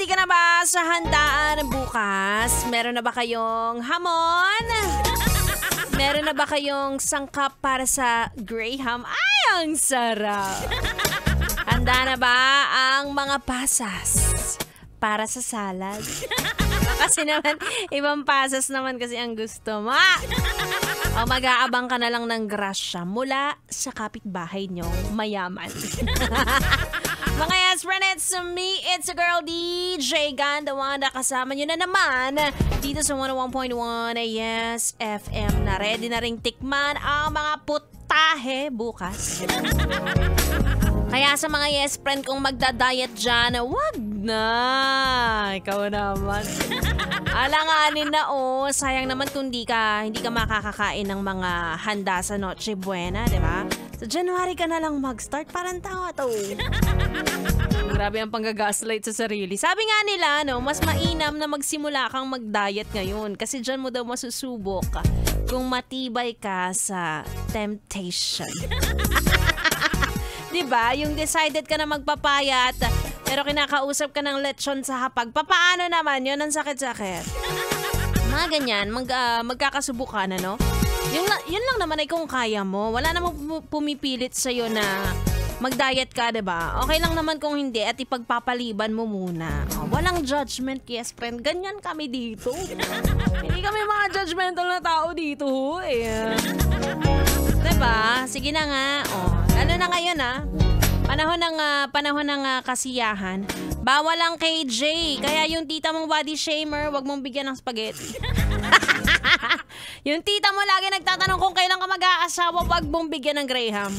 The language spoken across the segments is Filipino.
Ready ka na ba sa handaan bukas? Meron na ba kayong hamon? Meron na ba kayong sangkap para sa Graham? Ay, ang sarap! Handa na ba ang mga pasas para sa salad? Kasi naman, ibang pasas naman kasi ang gusto mo. O mag-aabang ka na lang ng grasya mula sa kapitbahay nyo mayaman. Mga yes, friend, it's me, it's a girl DJ Ganda Wanda. Kasama nyo na naman dito sa 101.1 Yes FM na ready na ring tikman ang mga putahe bukas. Kaya sa mga yes friend kung magda-diet dyan, wag na. Ikaw naman. Alanganin na sayang naman kung hindi ka makakakain ng mga handa sa Noche Buena, di ba? Sa January ka na lang mag-start, parang tanga to. Grabe ang panggagaslight sa sarili. Sabi nga nila, mas mainam na magsimula kang mag-diet ngayon kasi dyan mo daw masusubok kung matibay ka sa temptation. Diba? Yung decided ka na magpapayat pero kinakausap ka ng lechon sa hapag. Papaano naman yun? Ang sakit-sakit. Mga ganyan, magkakasubukan, ano? Yun lang naman ay kung kaya mo. Wala namang pumipilit sa'yo na mag-diet ka, diba? Okay lang naman kung hindi at ipagpapaliban mo muna. Walang judgment, yes friend. Ganyan kami dito. Hindi kami mga judgmental na tao dito, Diba? Sige na nga. Lalo na ngayon, Panahon ng kasiyahan. Bawal ang KJ. Kaya yung tita mong body shamer, wag mong bigyan ng spaghetti. Yung tita mo lagi nagtatanong kung kailan ka mag-aasawa, wag mong bigyan ng Graham.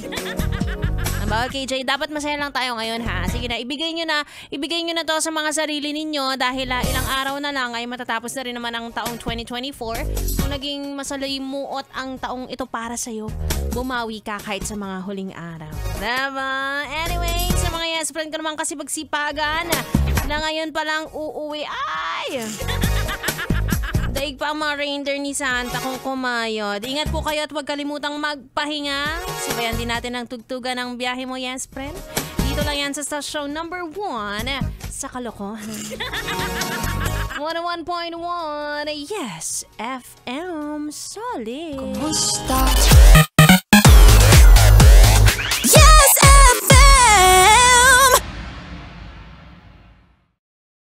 Bawal KJ, dapat masaya lang tayo ngayon ha. Sige na, ibigay nyo na to sa mga sarili ninyo dahil ilang araw na lang ay matatapos na rin naman ang taong 2024. Kung naging masalimuot ang taong ito para sa'yo, bumawi ka kahit sa mga huling araw. Diba? Anyway, sa mga yes friend ko naman kasi magsipagan na ngayon pa lang uuwi. Ay! Daig pa ang mga reindeer ni Santa kung kumayod. Ingat po kayo at huwag kalimutang magpahinga. Sabayan din natin ang tugtugan ng biyahe mo, yes friend. Dito lang yan sa station number 1 sa Kalokohan. 101.1 Yes FM Solid. Kumusta?